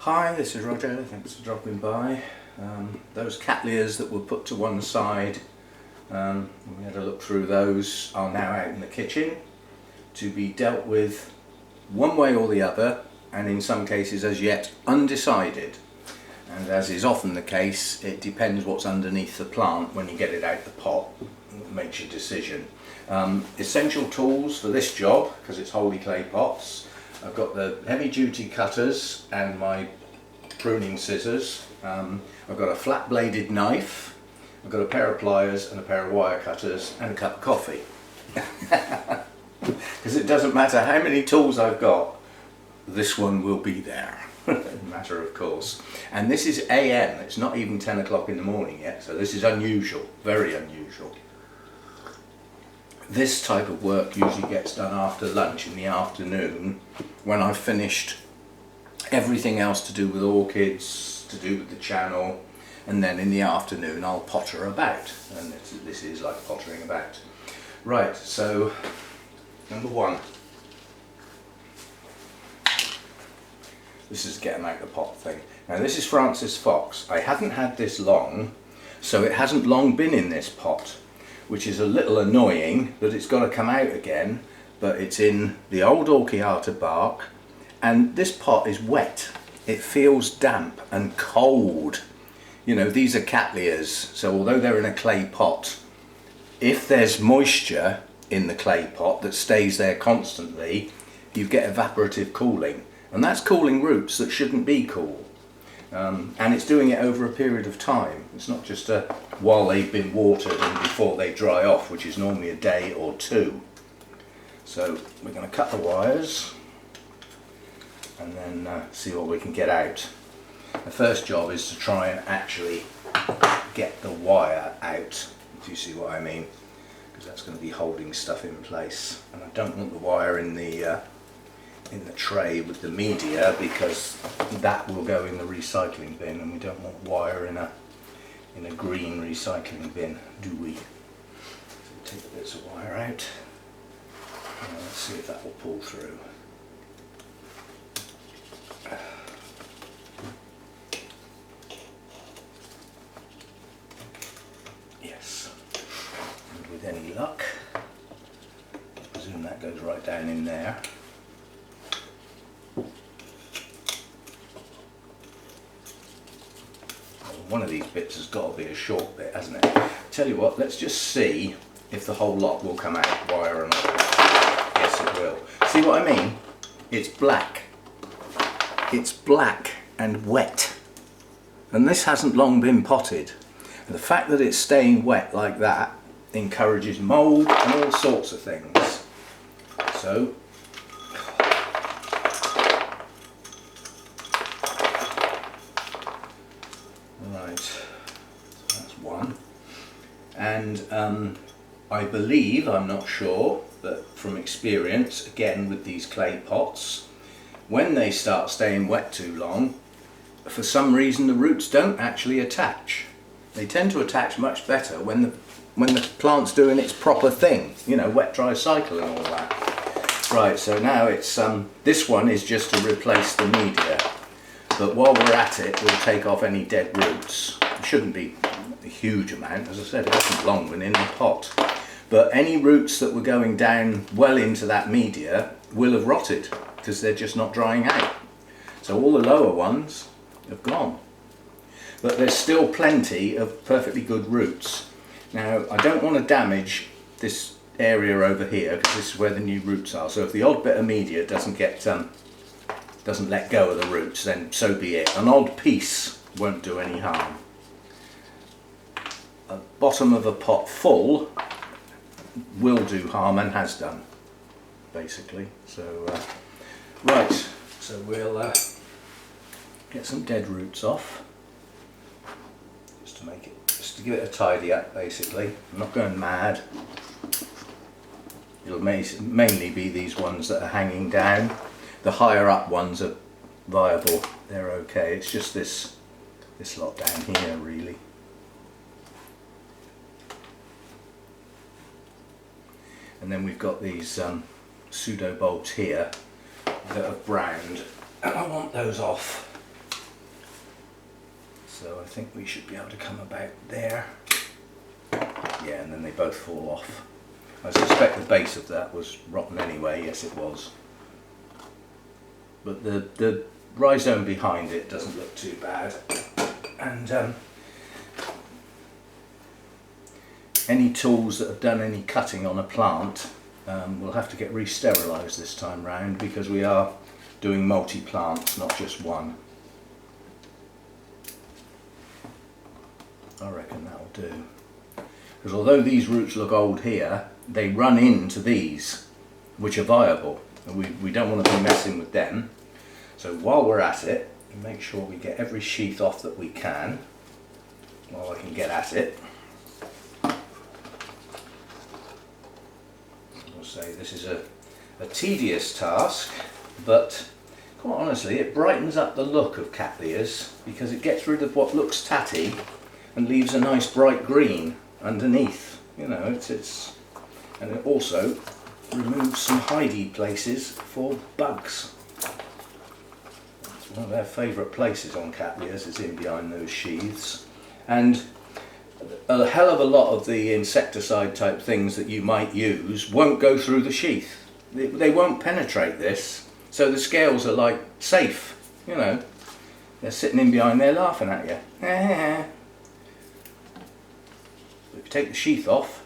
Hi, this is Roger, thanks for dropping by. Those Cattleyas that were put to one side, we had a look through those, are now out in the kitchen to be dealt with one way or the other, and in some cases as yet undecided. And as is often the case, it depends what's underneath the plant when you get it out the pot, it makes your decision. Essential tools for this job, because it's Holey clay pots, I've got the heavy duty cutters and my pruning scissors. I've got a flat bladed knife, I've got a pair of pliers and a pair of wire cutters and a cup of coffee. Because it doesn't matter how many tools I've got, this one will be there. Matter of course. And this is AM, it's not even 10 o'clock in the morning yet, so this is unusual, very unusual. This type of work usually gets done after lunch in the afternoon, when I've finished everything else to do with orchids, to do with the channel, and then in the afternoon I'll potter about, and this is like pottering about. Right, so number one, this is get them out the pot thing. Now this is Francis Fox. I haven't had this long, so it hasn't long been in this pot, which is a little annoying that it's got to come out again, but it's in the old Orchids bark, and this pot is wet. It feels damp and cold. You know, these are Cattleyas, so although they're in a clay pot, if there's moisture in the clay pot that stays there constantly, you get evaporative cooling, and that's cooling roots that shouldn't be cool. And it's doing it over a period of time. It's not just while they've been watered and before they dry off, which is normally a day or two. So we're going to cut the wires and then see what we can get out. The first job is to try and actually get the wire out, if you see what I mean, because that's going to be holding stuff in place. And I don't want the wire in the tray with the media, because that will go in the recycling bin, and we don't want wire in a green recycling bin, do we? So we'll take the bits of wire out, and let's see if that will pull through. Yes, and with any luck, I presume that goes right down in there. One of these bits has got to be a short bit, hasn't it? Tell you what, let's just see if the whole lot will come out, wire and all. Yes, it will. See what I mean? It's black. It's black and wet. And this hasn't long been potted. And the fact that it's staying wet like that encourages mould and all sorts of things. So, right, so that's one, and I believe, I'm not sure, but from experience, again with these clay pots, when they start staying wet too long, for some reason the roots don't actually attach. They tend to attach much better when the plant's doing its proper thing, you know, wet dry cycle and all that. Right, so now it's this one is just to replace the media. But while we're at it, we'll take off any dead roots. It shouldn't be a huge amount, as I said, it hasn't long been in the pot. But any roots that were going down well into that media will have rotted, because they're just not drying out. So all the lower ones have gone. But there's still plenty of perfectly good roots. Now, I don't want to damage this area over here, because this is where the new roots are. So if the odd bit of media doesn't let go of the roots, then so be it. An odd piece won't do any harm. A bottom of a pot full will do harm, and has done, basically. So right, so we'll get some dead roots off, just to give it a tidy up, basically. I'm not going mad. It'll mainly be these ones that are hanging down. The higher up ones are viable, they're okay. It's just this lot down here, really. And then we've got these pseudo bulbs here that are browned, and I want those off. So I think we should be able to come about there. Yeah, and then they both fall off. I suspect the base of that was rotten anyway. Yes, it was. But the rhizome behind it doesn't look too bad. And any tools that have done any cutting on a plant will have to get re-sterilised this time round, because we are doing multi-plants, not just one. I reckon that'll do. Because although these roots look old here, they run into these, which are viable, and we don't want to be messing with them. So while we're at it, make sure we get every sheath off that we can while I can get at it. I'll say this is a tedious task, but quite honestly it brightens up the look of Cattleyas, because it gets rid of what looks tatty and leaves a nice bright green underneath. You know, it's and it also removes some hidey places for bugs. It's one of their favourite places on Cattleyas, is in behind those sheaths. And a hell of a lot of the insecticide type things that you might use won't go through the sheath. They won't penetrate this, so the scales are like safe, you know. They're sitting in behind there laughing at you. If you take the sheath off,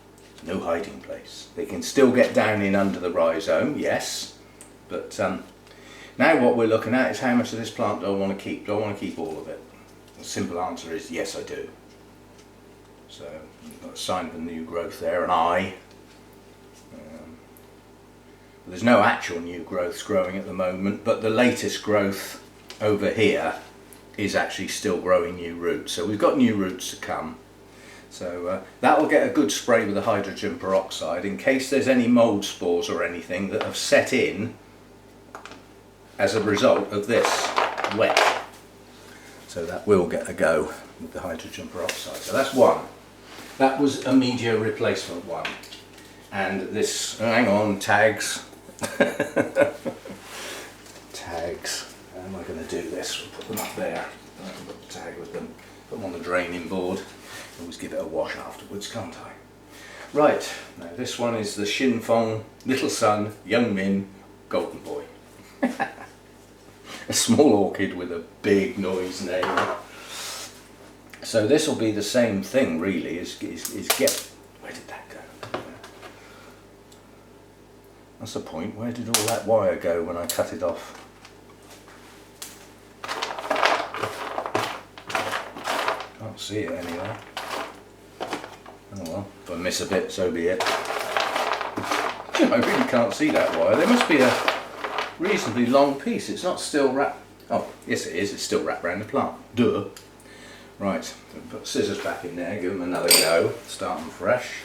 no hiding place. They can still get down in under the rhizome, yes, but now what we're looking at is how much of this plant do I want to keep? Do I want to keep all of it? The simple answer is yes, I do. So you've got a sign of a new growth there, an eye. There's no actual new growths growing at the moment, but the latest growth over here is actually still growing new roots. So we've got new roots to come. So that will get a good spray with the hydrogen peroxide in case there's any mould spores or anything that have set in as a result of this wet. So that will get a go with the hydrogen peroxide. So that's one. That was a media replacement one. And this, hang on, tags. Tags. How am I going to do this? We'll put them up there. I can put the tag with them. Put them on the draining board. Always give it a wash afterwards, can't I? Right, now this one is the Shin Fong Little Sun Young Min Golden Boy. A small orchid with a big noise name. So this will be the same thing really, is get... Where did that go? That's the point. Where did all that wire go when I cut it off? Can't see it anyway. Oh well, if I miss a bit, so be it. I really can't see that wire. There must be a reasonably long piece. It's not still wrapped. Oh, yes it is. It's still wrapped around the plant. Duh. Right, so put scissors back in there, give them another go, start them fresh.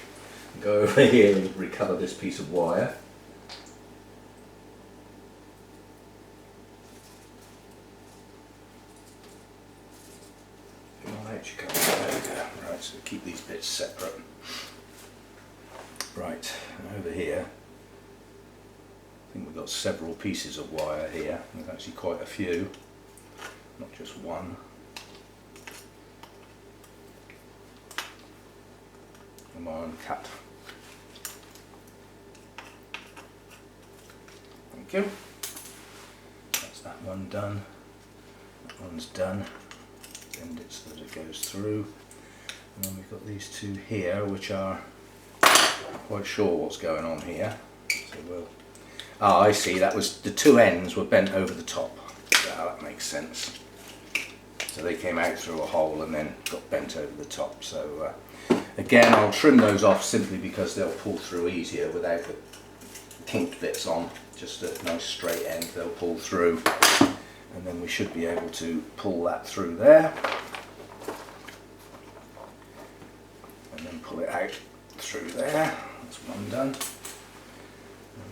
Go over here and recover this piece of wire. Right, so keep these bits separate. Right, and over here, I think we've got several pieces of wire here. There's actually quite a few, not just one. Come on, cut. Thank you. That's that one done. That one's done. Bend it so that it goes through. And then we've got these two here, which are not quite sure what's going on here. So we'll. Ah, I see. That was the two ends were bent over the top. Ah, that makes sense. So they came out through a hole and then got bent over the top. So again, I'll trim those off simply because they'll pull through easier without the kinked bits on. Just a nice straight end, they'll pull through. And then we should be able to pull that through there. And then pull it out through there. That's one done. And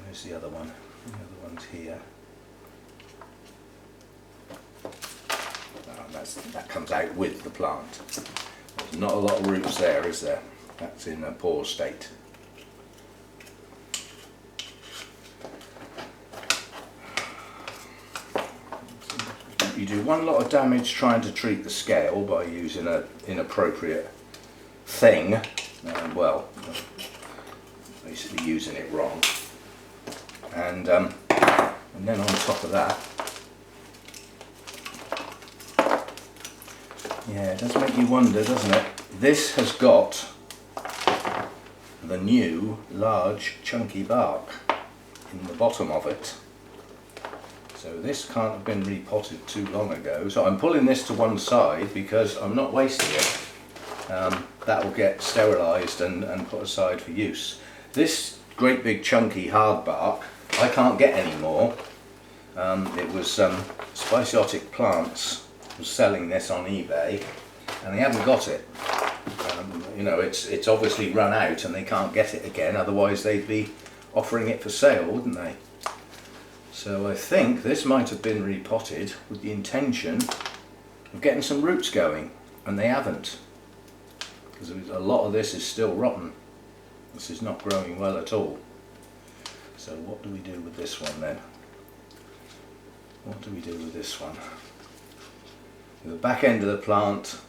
where's the other one? The other one's here. That comes out with the plant. There's not a lot of roots there, is there? That's in a poor state. You do one lot of damage trying to treat the scale by using an inappropriate thing, well, basically using it wrong, and then on top of that, yeah, it does make you wonder, doesn't it? This has got the new large chunky bark in the bottom of it. So this can't have been repotted too long ago. So I'm pulling this to one side because I'm not wasting it. That will get sterilised and put aside for use. This great big chunky hard bark I can't get anymore. It was Spiciotic Plants was selling this on eBay and they haven't got it. You know, it's obviously run out and they can't get it again, otherwise they'd be offering it for sale, wouldn't they? So I think this might have been repotted with the intention of getting some roots going, and they haven't, because a lot of this is still rotten. This is not growing well at all. So what do we do with this one then? What do we do with this one? The back end of the plant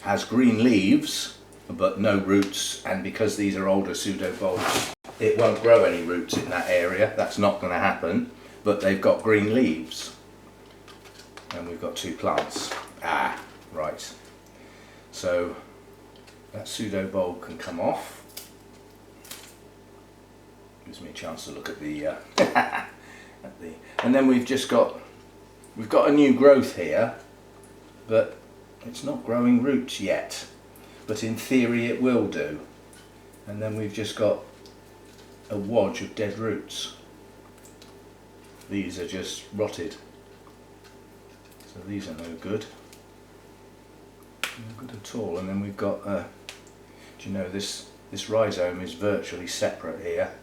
has green leaves but no roots, and because these are older pseudobulbs it won't grow any roots in that area. That's not going to happen, but they've got green leaves and we've got two plants. Ah, right. So that pseudobulb can come off. Gives me a chance to look at the, and then we've got a new growth here, but it's not growing roots yet, but in theory it will do. And then we've just got a wodge of dead roots. These are just rotted, so these are no good. No good at all. And then we've got, do you know, this rhizome is virtually separate here.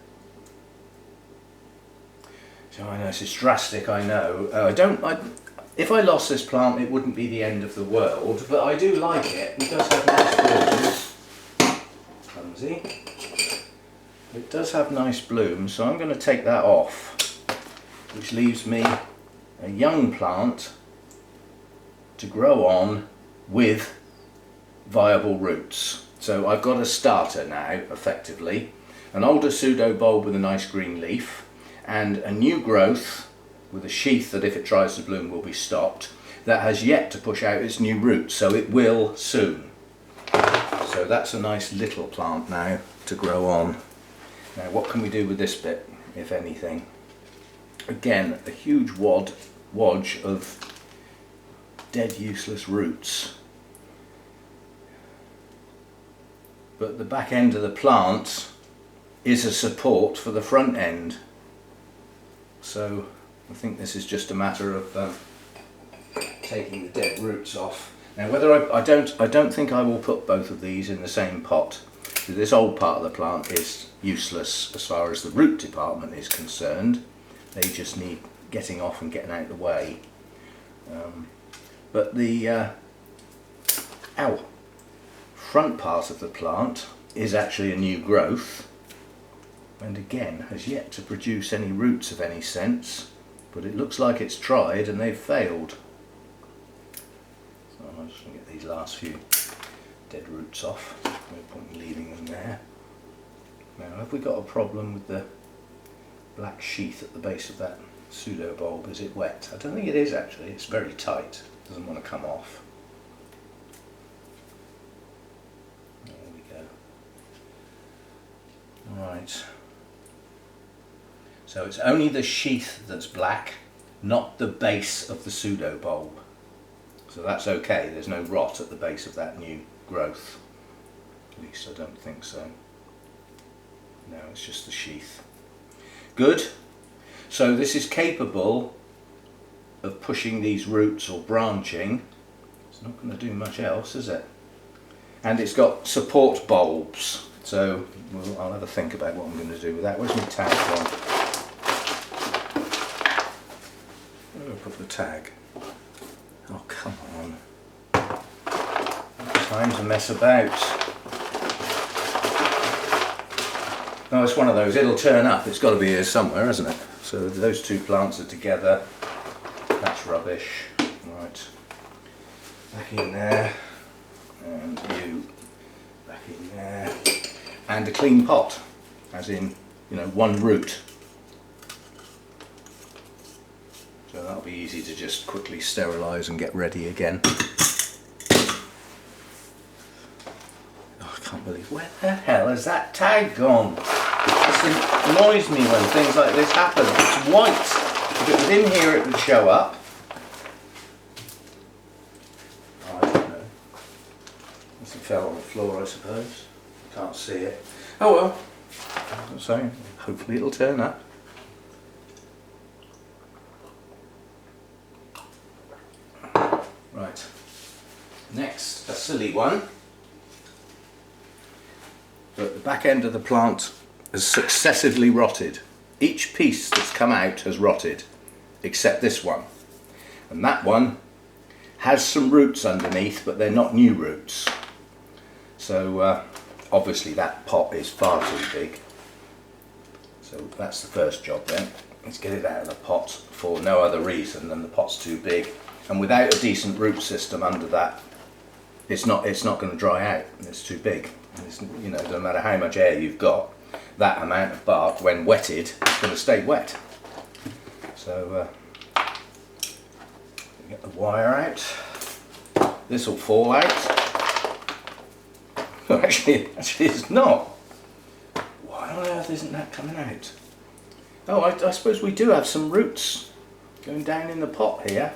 So I know this is drastic, I know. If I lost this plant it wouldn't be the end of the world, but I do like it. It does have nice blooms. Clumsy. It does have nice blooms, so I'm going to take that off, which leaves me a young plant to grow on with viable roots. So I've got a starter now, effectively. An older pseudobulb with a nice green leaf, and a new growth with a sheath that if it tries to bloom will be stopped, that has yet to push out its new roots, so it will soon. So that's a nice little plant now to grow on. Now what can we do with this bit, if anything? Again, a huge wodge of dead useless roots. But the back end of the plant is a support for the front end. So I think this is just a matter of taking the dead roots off. Now whether I don't think I will put both of these in the same pot. This old part of the plant is useless as far as the root department is concerned. They just need getting off and getting out of the way. But the front part of the plant is actually a new growth, and again has yet to produce any roots of any sense, but it looks like it's tried and they've failed. So I'm just going to get these last few dead roots off. No point in leaving them there. Now have we got a problem with the black sheath at the base of that pseudobulb? Is it wet? I don't think it is actually, it's very tight, it doesn't want to come off. There we go. Right. So it's only the sheath that's black, not the base of the pseudobulb. So that's okay, there's no rot at the base of that new growth. At least I don't think so. No, it's just the sheath. Good. So this is capable of pushing these roots or branching. It's not going to do much else, is it? And it's got support bulbs. So I'll have a think about what I'm going to do with that. Where's my tag from? Where do I put the tag? Oh, come on. Time to mess about. Oh, it's one of those, it'll turn up, it's got to be here somewhere, isn't it? So those two plants are together, that's rubbish. Right, back in there, and you back in there, and a clean pot, as in, you know, one root. So that'll be easy to just quickly sterilise and get ready again. Oh, I can't believe, where the hell has that tag gone? It annoys me when things like this happen. It's white. If it was in here it would show up. Oh, I don't know. It fell on the floor, I suppose. Can't see it. Oh well. So hopefully it'll turn up. Right. Next, a silly one. But the back end of the plant has successively rotted. Each piece that's come out has rotted, except this one. And that one has some roots underneath, but they're not new roots. So obviously that pot is far too big. So that's the first job then. Let's get it out of the pot for no other reason than the pot's too big. And without a decent root system under that, it's not going to dry out. It's too big. It's, you know, no matter how much air you've got, that amount of bark, when wetted, is going to stay wet. So get the wire out. This will fall out. Actually it's not. Why on earth isn't that coming out? Oh, I suppose we do have some roots going down in the pot here.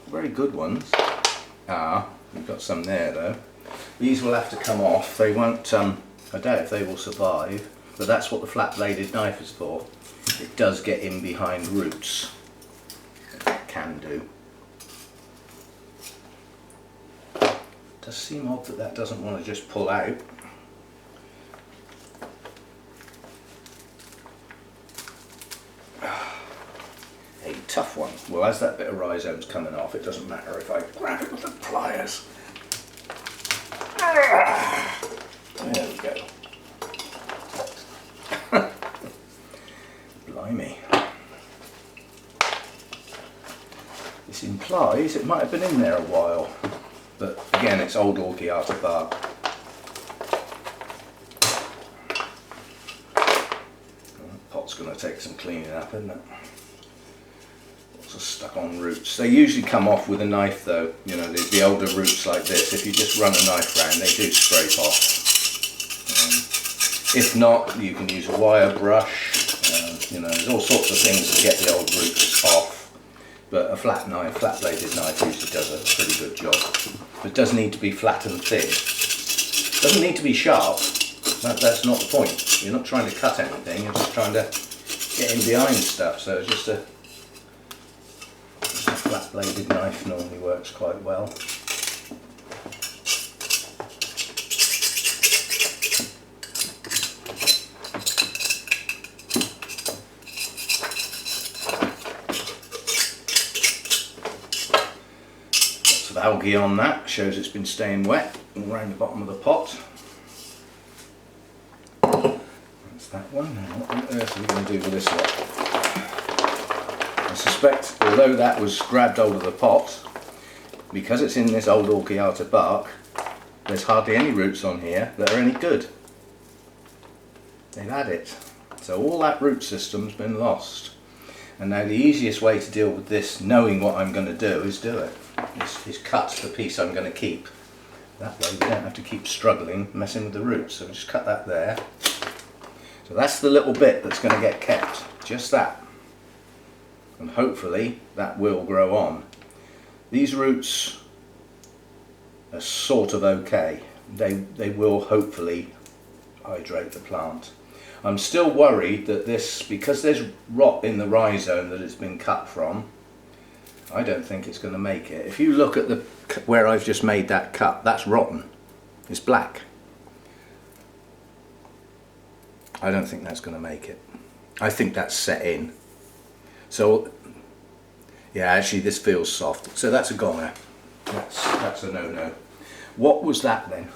Very good ones. Ah, we've got some there though. These will have to come off. They won't, I doubt if they will survive, but that's what the flat-bladed knife is for. It does get in behind roots. It can do. It does seem odd that that doesn't want to just pull out. A tough one. Well, as that bit of rhizome's coming off, it doesn't matter if I grab it with the pliers. There we go. Blimey. This implies it might have been in there a while, but again, it's old Orchids bark. Pot's going to take some cleaning up, isn't it? Stuck on roots. They usually come off with a knife though, you know, the older roots like this, if you just run a knife round they do scrape off. If not, you can use a wire brush, you know, there's all sorts of things to get the old roots off, but a flat bladed knife usually does a pretty good job. But it does need to be flat and thin. It doesn't need to be sharp, that's not the point. You're not trying to cut anything, you're just trying to get in behind stuff, so it's just a flat-bladed knife normally works quite well. Lots of algae on that, shows it's been staying wet all around the bottom of the pot. That's that one. What on earth are we going to do with this lot? I suspect, although that was grabbed hold of the pot, because it's in this old Orchids bark, there's hardly any roots on here that are any good. They've had it. So all that root system's been lost. And now the easiest way to deal with this, knowing what I'm going to do, is do it. Is cut the piece I'm going to keep. That way we don't have to keep struggling, messing with the roots. So just cut that there. So that's the little bit that's going to get kept. Just that. And hopefully that will grow on. These roots are sort of okay. They will hopefully hydrate the plant. I'm still worried that this, because there's rot in the rhizome that it's been cut from, I don't think it's going to make it. If you look at the where I've just made that cut, that's rotten. It's black. I don't think that's going to make it. I think that's set in. So, yeah, actually this feels soft. So that's a goner. That's a no-no. What was that then?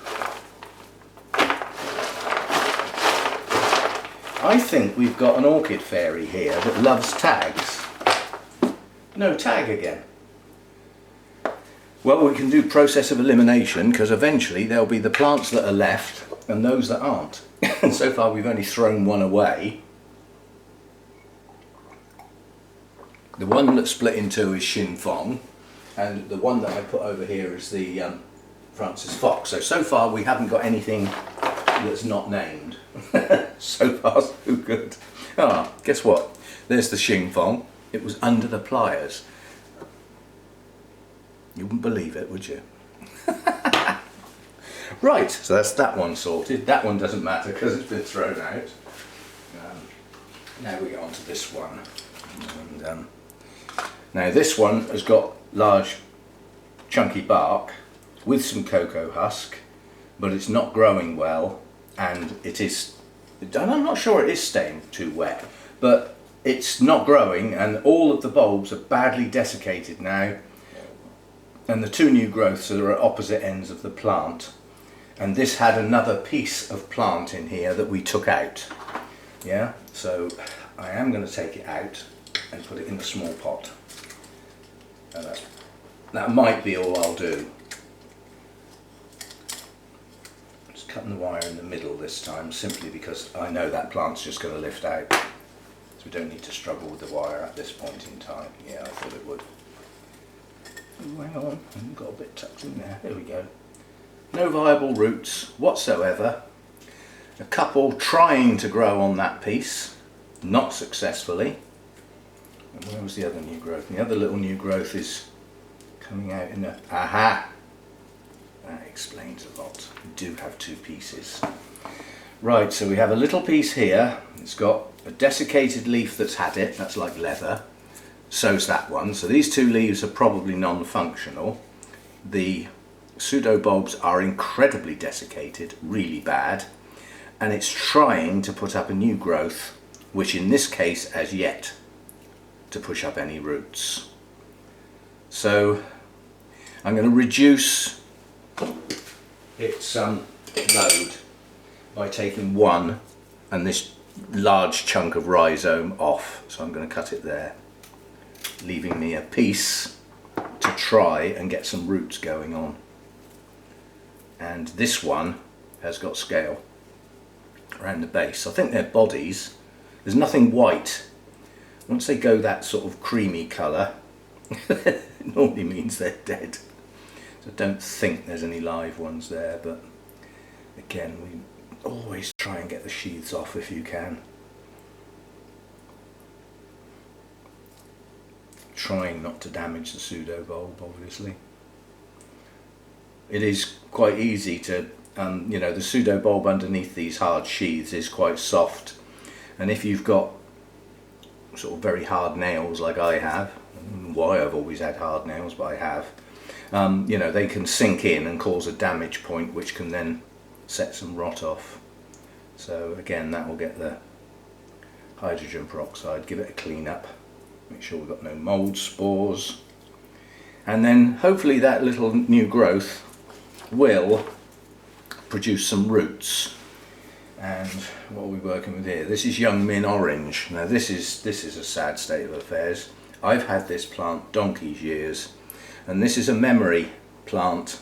I think we've got an orchid fairy here that loves tags. No tag again. Well, we can do process of elimination, because eventually there'll be the plants that are left and those that aren't. And so far we've only thrown one away. The one that's split in two is Shin Fong, and the one that I put over here is the Francis Fox. So far we haven't got anything that's not named. So far so good. Ah, guess what? There's the Shin Fong. It was under the pliers. You wouldn't believe it, would you? Right, so that's that one sorted. That one doesn't matter because it's been thrown out. Now we get on to this one. And, now this one has got large chunky bark with some cocoa husk, but it's not growing well, and I'm not sure it is staying too wet, but it's not growing, and all of the bulbs are badly desiccated now, and the two new growths are at opposite ends of the plant, and this had another piece of plant in here that we took out. Yeah, so I am going to take it out and put it in a small pot. And that might be all I'll do. Just cutting the wire in the middle this time, simply because I know that plant's just going to lift out. So we don't need to struggle with the wire at this point in time. Yeah, I thought it would. Oh, hang on, I've got a bit tucked in there. There we go. No viable roots whatsoever. A couple trying to grow on that piece, not successfully. And where was the other new growth? And the other little new growth is coming out in a... Aha! That explains a lot. We do have two pieces. Right, so we have a little piece here. It's got a desiccated leaf that's had it. That's like leather. So's that one. So these two leaves are probably non-functional. The pseudobulbs are incredibly desiccated, really bad. And it's trying to put up a new growth, which in this case has yet to push up any roots. So I'm going to reduce its load by taking one and this large chunk of rhizome off. So I'm going to cut it there, leaving me a piece to try and get some roots going on. And this one has got scale around the base. I think they're bodies. There's nothing white. Once they go that sort of creamy colour, it normally means they're dead. So I don't think there's any live ones there, but again, we always try and get the sheaths off if you can. Trying not to damage the pseudobulb, obviously. It is quite easy to, you know, the pseudobulb underneath these hard sheaths is quite soft, and if you've got sort of very hard nails like I have, I don't know why I've always had hard nails, but I have, you know, they can sink in and cause a damage point, which can then set some rot off. So again, that will get the hydrogen peroxide, give it a clean up, make sure we've got no mould spores, and then hopefully that little new growth will produce some roots. And what are we working with here? This is Young Min Orange. Now this is a sad state of affairs. I've had this plant donkey's years, and this is a memory plant.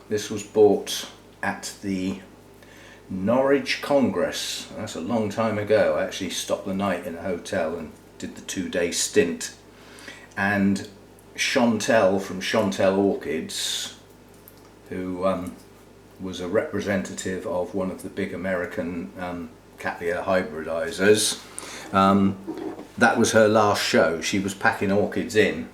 This was bought at the Norwich Congress. That's a long time ago. I actually stopped the night in a hotel and did the 2-day stint. And Chantel from Chantel Orchids, who was a representative of one of the big American Cattleyas hybridizers. That was her last show. She was packing orchids in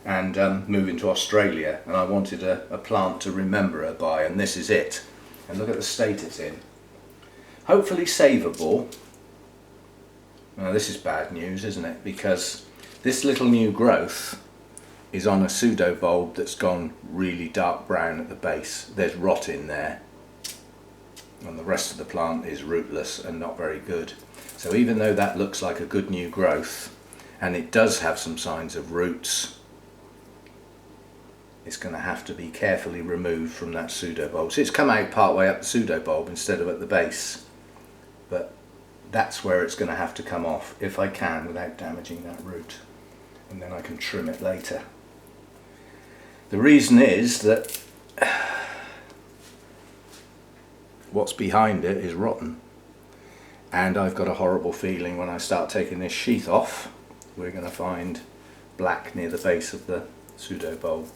and moving to Australia, and I wanted a plant to remember her by, and this is it. And look at the state it's in. Hopefully savable. Now this is bad news, isn't it? Because this little new growth is on a pseudobulb that's gone really dark brown at the base. There's rot in there, and the rest of the plant is rootless and not very good. So even though that looks like a good new growth, and it does have some signs of roots, it's going to have to be carefully removed from that pseudobulb. So it's come out part way up the pseudobulb instead of at the base, but that's where it's going to have to come off if I can without damaging that root, and then I can trim it later. The reason is that what's behind it is rotten, and I've got a horrible feeling when I start taking this sheath off we're going to find black near the base of the pseudo bulb.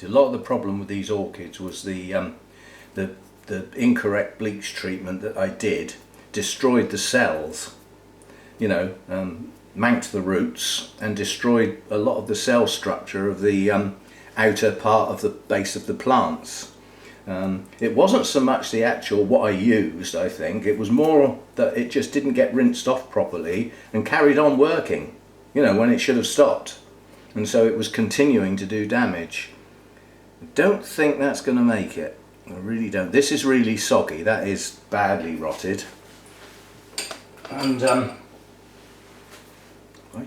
A lot of the problem with these orchids was the incorrect bleach treatment that I did destroyed the cells, you know, manked the roots and destroyed a lot of the cell structure of the outer part of the base of the plants. It wasn't so much the actual what I used, I think, it was more that it just didn't get rinsed off properly and carried on working, you know, when it should have stopped, and so it was continuing to do damage. I don't think that's going to make it. I really don't. This is really soggy. That is badly rotted. And I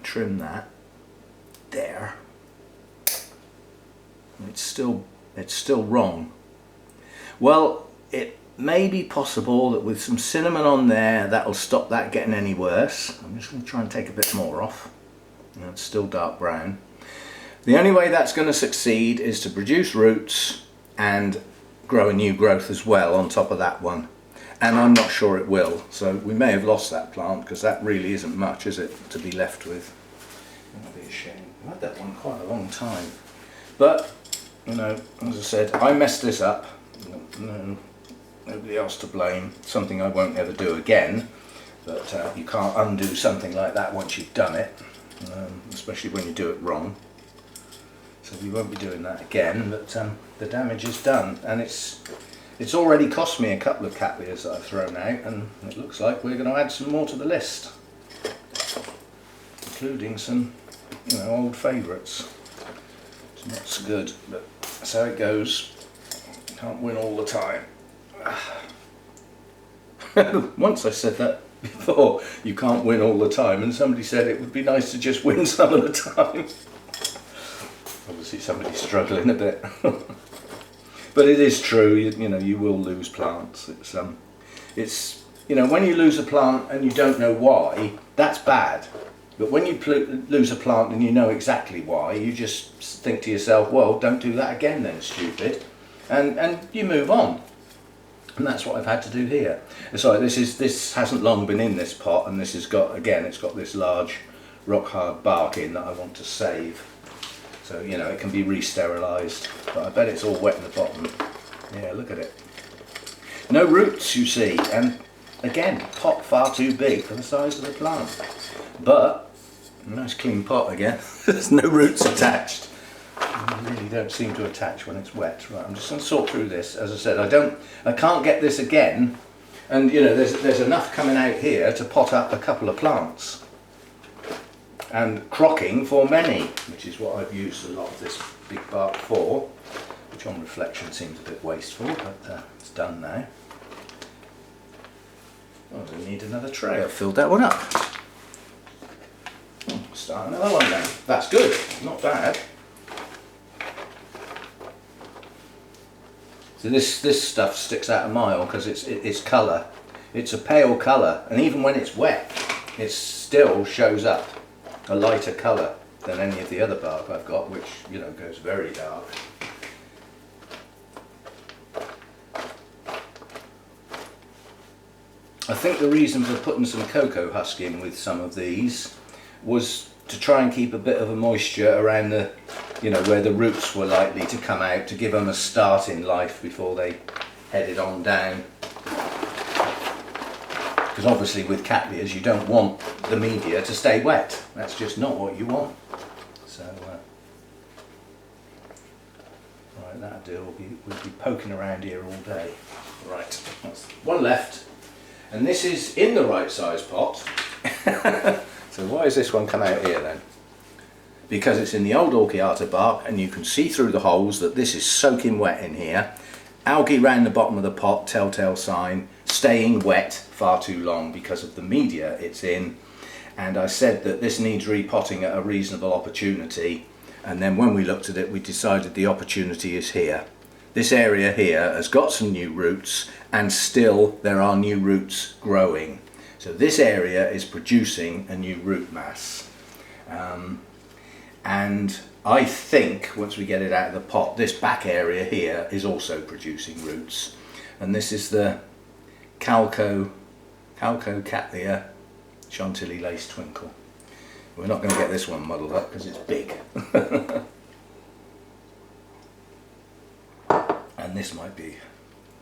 trim that there. It's still wrong. Well, it may be possible that with some cinnamon on there, that'll stop that getting any worse. I'm just going to try and take a bit more off. You know, it's still dark brown. The only way that's going to succeed is to produce roots and grow a new growth as well on top of that one, and I'm not sure it will, so we may have lost that plant because that really isn't much, is it, to be left with. That'd be a shame. I've had that one quite a long time, but you know, as I said, I messed this up. No, nobody else to blame. Something I won't ever do again, but you can't undo something like that once you've done it, especially when you do it wrong. So we won't be doing that again, but the damage is done, and it's already cost me a couple of Cattleyas that I've thrown out, and it looks like we're going to add some more to the list, including some, you know, old favourites. It's not so good, but that's how it goes. Can't win all the time. Once I said that before, you can't win all the time, and somebody said it would be nice to just win some of the time. Obviously somebody's struggling a bit. But it is true, you know, you will lose plants. It's you know, when you lose a plant and you don't know why, that's bad. But when you lose a plant and you know exactly why, you just think to yourself, well, don't do that again then, stupid. And you move on. And that's what I've had to do here. So this hasn't long been in this pot, and this has got, again, it's got this large rock hard bark in that I want to save. So, you know, it can be re-sterilised, but I bet it's all wet in the bottom. Yeah, look at it. No roots, you see, and again, pot far too big for the size of the plant. But, nice clean pot again. There's no roots attached. They really don't seem to attach when it's wet. Right, I'm just going to sort through this. As I said, I can't get this again, and you know, there's enough coming out here to pot up a couple of plants. And crocking for many, which is what I've used a lot of this big bark for, which on reflection seems a bit wasteful, but it's done now. Oh, I need another tray. I've filled that one up. Start another one then. That's good, not bad. So this stuff sticks out a mile because it's colour. It's a pale colour, and even when it's wet, it still shows up a lighter colour than any of the other bark I've got, which, you know, goes very dark. I think the reason for putting some cocoa husk in with some of these was to try and keep a bit of a moisture around the, you know, where the roots were likely to come out, to give them a start in life before they headed on down. Because obviously with Cattleyas you don't want the media to stay wet. That's just not what you want. So, right, that'll do. We'll be poking around here all day. Right, that's one left. And this is in the right size pot. So why has this one come out here then? Because it's in the old Orchiata bark, and you can see through the holes that this is soaking wet in here. Algae round the bottom of the pot, telltale sign. Staying wet far too long because of the media it's in, and I said that this needs repotting at a reasonable opportunity, And then when we looked at it, we decided the opportunity is here. This area here has got some new roots, and still there are new roots growing. So this area is producing a new root mass. And I think once we get it out of the pot, this back area here is also producing roots. And this is the Cattleyas Chantilly Lace Twinkle. We're not going to get this one muddled up because it's big. And this might be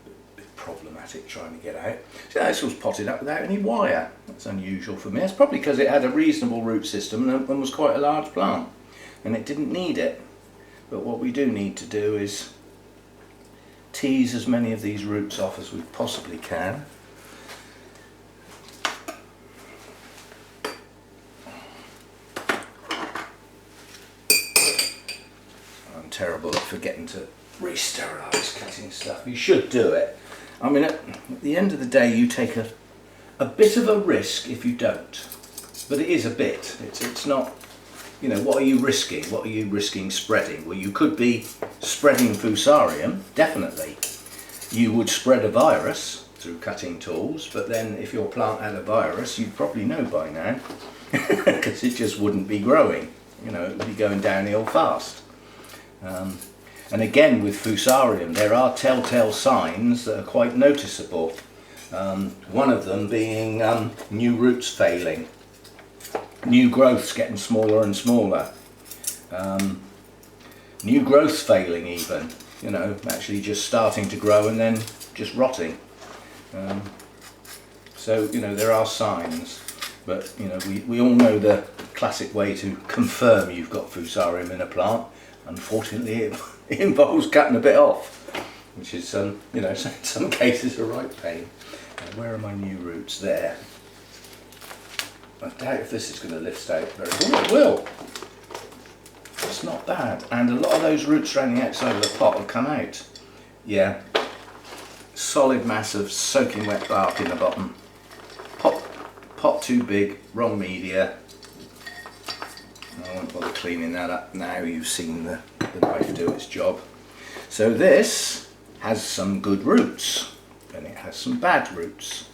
a bit problematic trying to get out. So this was potted up without any wire. That's unusual for me. It's probably because it had a reasonable root system and was quite a large plant. And it didn't need it. But what we do need to do is tease as many of these roots off as we possibly can. I'm terrible at forgetting to re-sterilise cutting stuff. You should do it. I mean, at the end of the day, you take a bit of a risk if you don't. But it is a bit. It's not... You know, what are you risking? What are you risking spreading? Well, you could be spreading Fusarium, definitely. You would spread a virus through cutting tools, but then if your plant had a virus, you'd probably know by now, because it just wouldn't be growing. You know, it would be going downhill fast. And again, with Fusarium, there are telltale signs that are quite noticeable. One of them being new roots failing. New growths getting smaller and smaller. New growths failing even, you know, actually just starting to grow and then just rotting. So, you know, there are signs, but, you know, we all know the classic way to confirm you've got Fusarium in a plant. Unfortunately, it involves cutting a bit off, which is, you know, in some cases a right pain. Where are my new roots? There. I doubt if this is going to lift out very well. It will. It's not bad. And a lot of those roots around the outside of the pot will come out. Yeah. Solid mass of soaking wet bark in the bottom. Pot too big, wrong media. I won't bother cleaning that up now. You've seen the knife do its job. So this has some good roots. And it has some bad roots.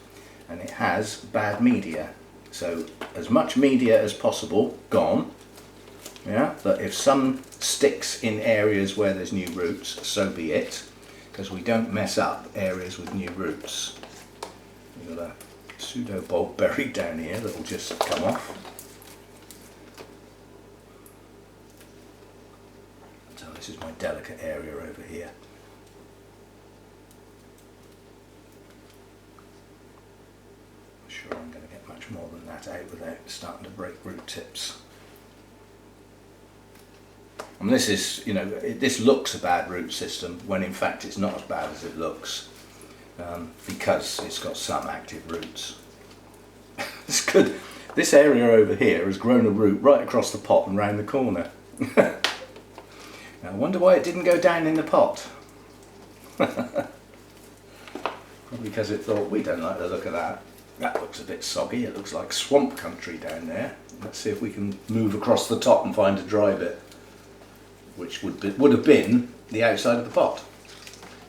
And it has bad media. So as much media as possible gone, yeah, but if some sticks in areas where there's new roots, so be it, because we don't mess up areas with new roots. We've got a pseudo bulb buried down here that will just come off. So this is my delicate area over here. Sure, I'm going to get much more than that out without starting to break root tips. And this is, you know, this looks a bad root system when in fact it's not as bad as it looks, because it's got some active roots. It's good. This area over here has grown a root right across the pot and round the corner. Now, I wonder why it didn't go down in the pot. Probably because it thought, we don't like the look of that. That looks a bit soggy. It looks like swamp country down there. Let's see if we can move across the top and find a dry bit, which would have been the outside of the pot.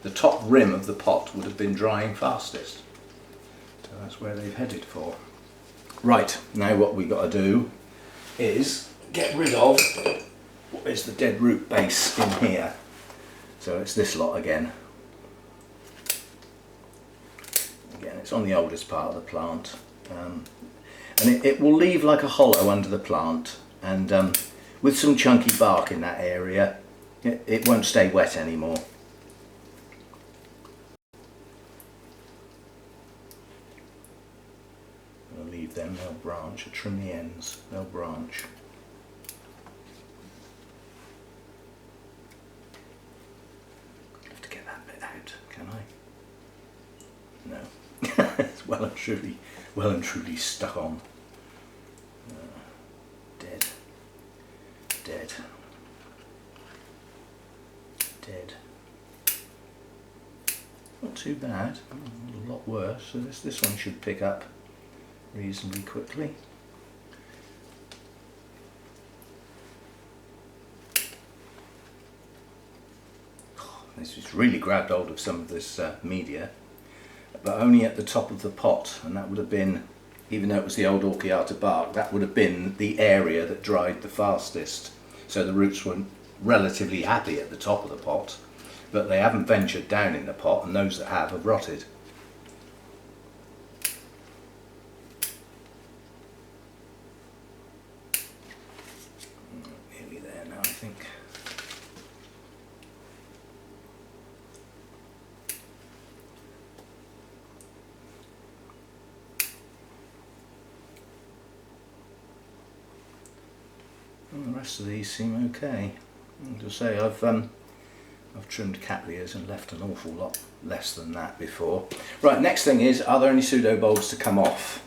The top rim of the pot would have been drying fastest. So that's where they've headed for. Right, now what we've got to do is get rid of what is the dead root base in here. So it's this lot again. Again, it's on the oldest part of the plant, and it will leave like a hollow under the plant, and with some chunky bark in that area, it won't stay wet anymore. I'll leave them, they'll branch. I'll trim the ends, they'll branch. I have to get that bit out, can I? No. It's well and truly stuck on. Dead. Dead. Dead. Not too bad. A lot worse. So this one should pick up reasonably quickly. This has really grabbed hold of some of this media, but only at the top of the pot, and that would have been, even though it was the old Orchiata bark, that would have been the area that dried the fastest. So the roots were relatively happy at the top of the pot, but they haven't ventured down in the pot, and those that have rotted. Nearly there now, I think. And the rest of these seem okay. To say, I've trimmed Cattleyas and left an awful lot less than that before. Right, next thing is, are there any pseudobulbs to come off?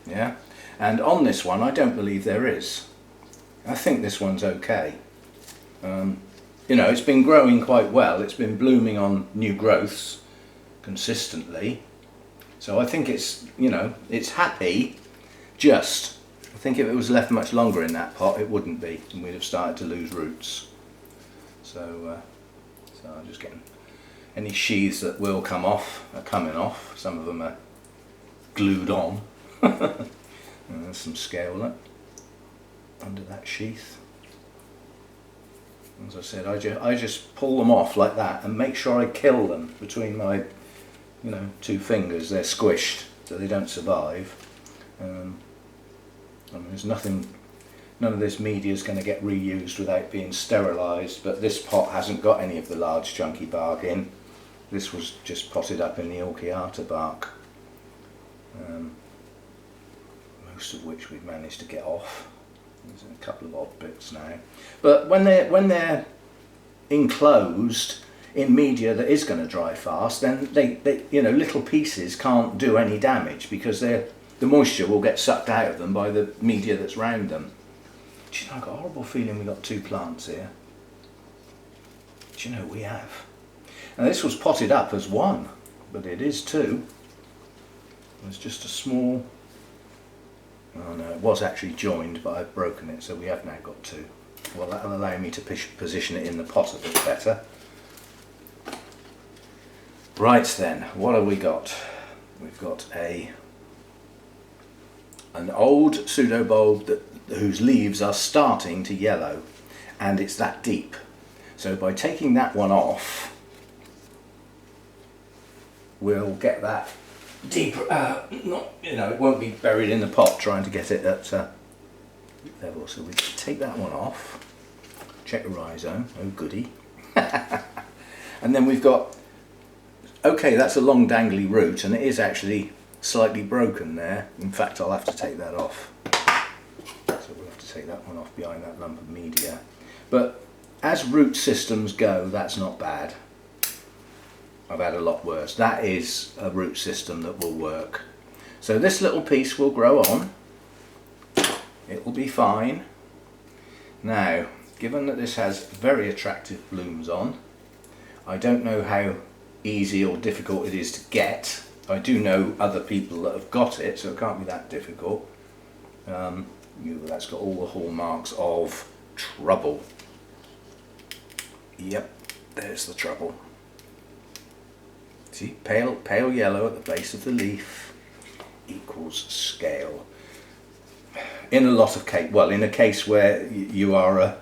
Yeah, and on this one I don't believe there is. I think this one's okay. You know, it's been growing quite well, it's been blooming on new growths consistently, so I think it's, you know, it's happy. Just, I think if it was left much longer in that pot it wouldn't be, and we'd have started to lose roots. So I'm just getting any sheaths that will come off are coming off. Some of them are glued on. And there's some scale under that sheath. As I said, I just pull them off like that and make sure I kill them between my, you know, two fingers. They're squished so they don't survive. And there's nothing. None of this media is going to get reused without being sterilised, but this pot hasn't got any of the large chunky bark in. This was just potted up in the Orchiata bark, most of which we've managed to get off. There's a couple of odd bits now, but when they're enclosed in media that is going to dry fast, then they you know, little pieces can't do any damage because the moisture will get sucked out of them by the media that's round them. Do you know, I've got a horrible feeling we got two plants here. Do you know, we have. Now this was potted up as one, but it is two. There's just a small, oh no, it was actually joined, but I've broken it, so we have now got two. Well, that'll allow me to position it in the pot a bit better. Right then, what have we got? We've got an old pseudobulb whose leaves are starting to yellow, and it's that deep. So by taking that one off, we'll get that deeper. Not, you know, it won't be buried in the pot trying to get it at level. So we take that one off. Check the rhizome. Oh goody. And then we've got. Okay, that's a long dangly root, and it is actually slightly broken there. In fact, I'll have to take that off. So we'll have to take that one off behind that lump of media. But as root systems go, that's not bad. I've had a lot worse. That is a root system that will work. So this little piece will grow on. It will be fine. Now, given that this has very attractive blooms on, I don't know how easy or difficult it is to get. I do know other people that have got it, so it can't be that difficult. That's got all the hallmarks of trouble. Yep, there's the trouble. See, pale yellow at the base of the leaf equals scale. In a lot of case, well, in a case where you are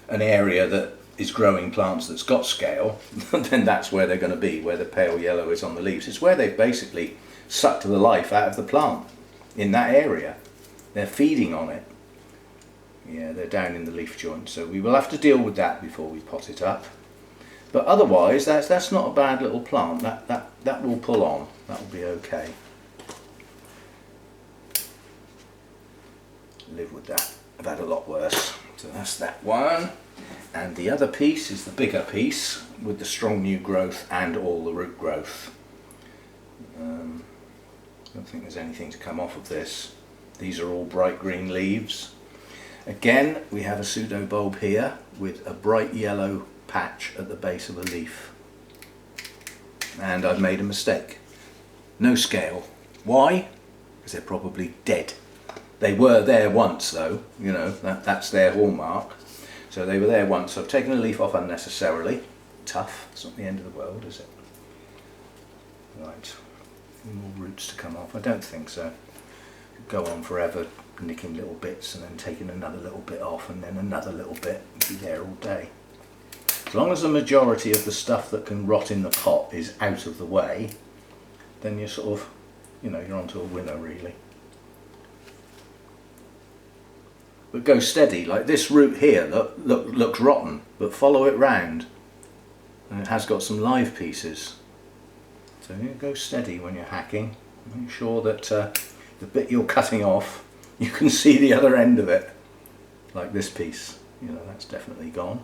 an area that is growing plants that's got scale, then that's where they're going to be, where the pale yellow is on the leaves. It's where they've basically sucked the life out of the plant, in that area. They're feeding on it. Yeah, they're down in the leaf joint, so we will have to deal with that before we pot it up. But otherwise, that's not a bad little plant. That will pull on. That will be okay. Live with that. I've had a lot worse. So that's that one. And the other piece is the bigger piece with the strong new growth and all the root growth. I don't think there's anything to come off of this. These are all bright green leaves. Again, we have a pseudobulb here with a bright yellow patch at the base of a leaf. And I've made a mistake. No scale. Why? Because they're probably dead. They were there once though, you know, that's their hallmark. So they were there once. So I've taken a leaf off unnecessarily. tough. It's not the end of the world, is it? Right, any more roots to come off? I don't think so. Go on forever nicking little bits and then taking another little bit off and then another little bit. Be there all day. As long as the majority of the stuff that can rot in the pot is out of the way, then you're sort of, you know, you're onto a winner really. But go steady, like this root here looks rotten, but follow it round and it has got some live pieces. So you go steady when you're hacking. Make sure that the bit you're cutting off, you can see the other end of it, like this piece. You know, that's definitely gone.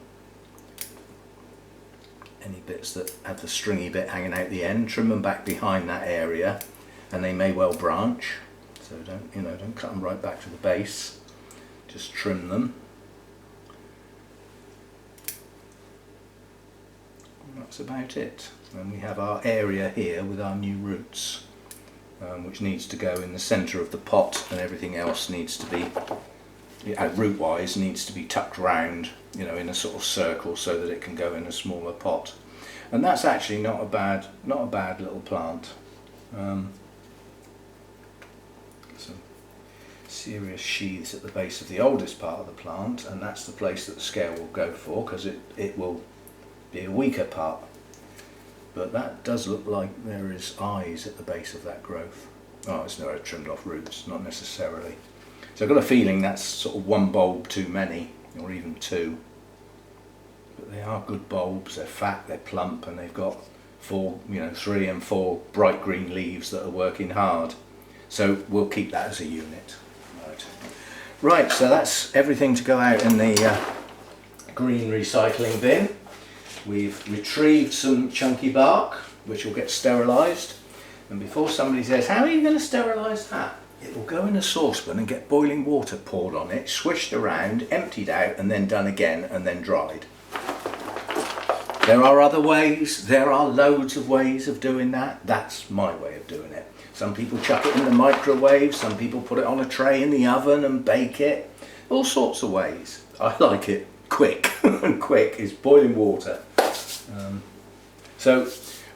Any bits that have the stringy bit hanging out the end, trim them back behind that area, and they may well branch. So don't cut them right back to the base. Just trim them. And that's about it. And we have our area here with our new roots, which needs to go in the centre of the pot, and everything else needs to be, root wise, needs to be tucked round, you know, in a sort of circle so that it can go in a smaller pot. And that's actually not a bad little plant. Some serious sheaths at the base of the oldest part of the plant, and that's the place that the scale will go for, because it will be a weaker part. But that does look like there is eyes at the base of that growth. Oh, it's no trimmed off roots, not necessarily. So I've got a feeling that's sort of one bulb too many, or even two. But they are good bulbs, they're fat, they're plump, and they've got 3 and 4 bright green leaves that are working hard. So we'll keep that as a unit. Right, so that's everything to go out in the green recycling bin. We've retrieved some chunky bark, which will get sterilised. And before somebody says, how are you going to sterilise that? It will go in a saucepan and get boiling water poured on it, swished around, emptied out, and then done again, and then dried. There are other ways, there are loads of ways of doing that. That's my way of doing it. Some people chuck it in the microwave, some people put it on a tray in the oven and bake it. All sorts of ways. I like it quick, and quick is boiling water.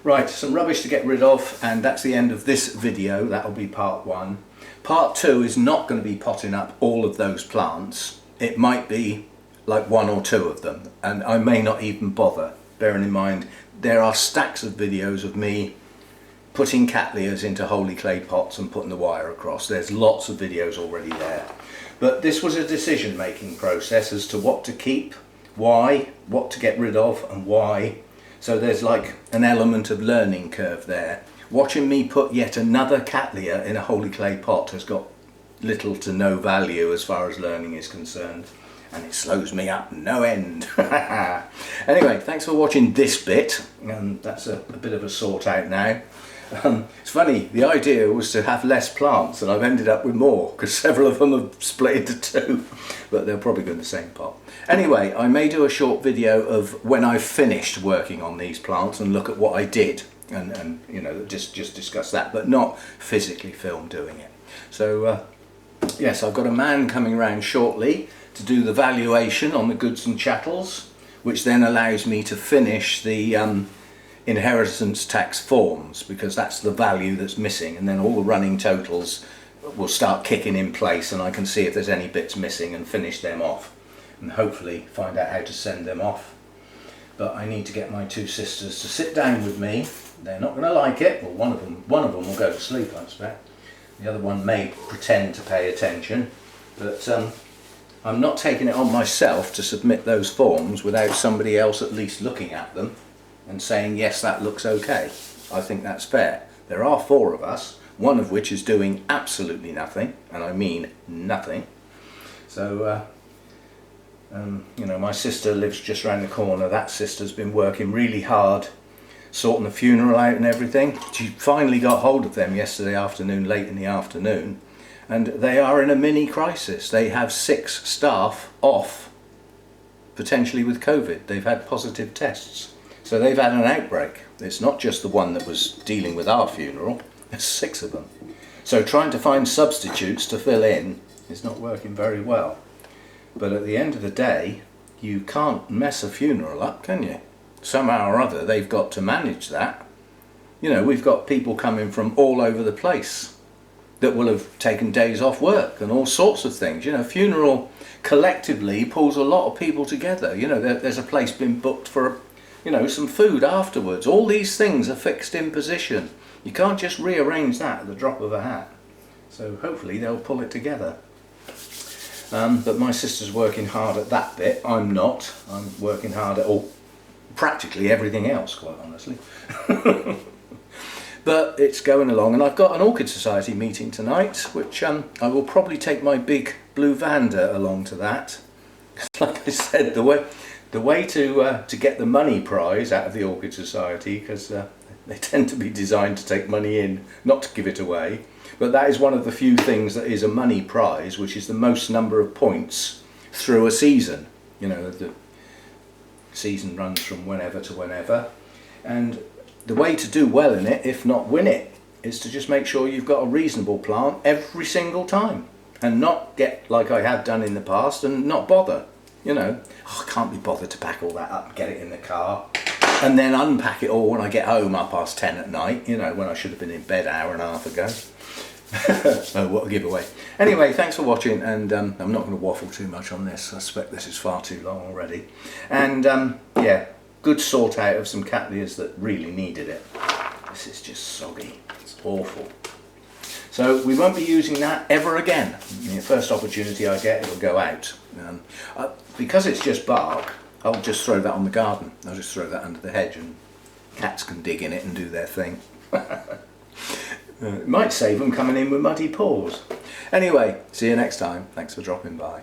Right, some rubbish to get rid of, and that's the end of this video. That'll be part 1. Part 2 is not going to be potting up all of those plants. It might be like 1 or 2 of them, and I may not even bother, bearing in mind there are stacks of videos of me putting Cattleyas into Holey clay pots and putting the wire across. There's lots of videos already there. But this was a decision making process as to what to keep, why, what to get rid of and why. So there's like an element of learning curve there. Watching me put yet another Cattleya in a Holey clay pot has got little to no value as far as learning is concerned, and it slows me up no end. Anyway, thanks for watching this bit, and that's a bit of a sort out now. It's funny, the idea was to have less plants, and I've ended up with more because several of them have split into 2, but they'll probably go in the same pot. Anyway, I may do a short video of when I've finished working on these plants and look at what I did, and you know, just discuss that, but not physically film doing it. So yes, I've got a man coming around shortly to do the valuation on the goods and chattels, which then allows me to finish the inheritance tax forms, because that's the value that's missing, and then all the running totals will start kicking in place, and I can see if there's any bits missing and finish them off, and hopefully find out how to send them off. But I need to get my 2 sisters to sit down with me. They're not going to like it. Well, one of them will go to sleep, I expect. The other one may pretend to pay attention, but I'm not taking it on myself to submit those forms without somebody else at least looking at them and saying, yes, that looks okay. I think that's fair. There are 4 of us, one of which is doing absolutely nothing, and I mean nothing. So, you know, my sister lives just around the corner. That sister's been working really hard, sorting the funeral out and everything. She finally got hold of them yesterday afternoon, late in the afternoon, and they are in a mini crisis. They have 6 staff off, potentially with COVID. They've had positive tests. So they've had an outbreak. It's not just the one that was dealing with our funeral, there's 6 of them. So trying to find substitutes to fill in is not working very well. But at the end of the day, you can't mess a funeral up, can you? somehow or other they've got to manage that. You know, we've got people coming from all over the place that will have taken days off work and all sorts of things. You know, funeral collectively pulls a lot of people together. You know, there's a place been booked for, you know, some food afterwards. All these things are fixed in position. You can't just rearrange that at the drop of a hat. So hopefully they'll pull it together. But my sister's working hard at that bit. I'm not. I'm working hard at practically everything else, quite honestly. But it's going along, and I've got an Orchid Society meeting tonight, which I will probably take my big blue Vanda along to that. Like I said, the way to get the money prize out of the Orchid Society, because they tend to be designed to take money in, not to give it away. But that is one of the few things that is a money prize, which is the most number of points through a season. You know, the season runs from whenever to whenever, and the way to do well in it, if not win it, is to just make sure you've got a reasonable plant every single time, and not get like I have done in the past and not bother. You know, I can't be bothered to pack all that up and get it in the car and then unpack it all when I get home 10:30 at night, you know, when I should have been in bed an hour and a half ago. Oh, what a giveaway. Anyway, thanks for watching, and I'm not going to waffle too much on this. I suspect this is far too long already. And yeah, good sort out of some Cattleyas that really needed it. This is just soggy. It's awful. So we won't be using that ever again. The first opportunity I get, it'll go out. Because it's just bark, I'll just throw that on the garden. I'll just throw that under the hedge, and cats can dig in it and do their thing. It might save them coming in with muddy paws. Anyway, see you next time. Thanks for dropping by.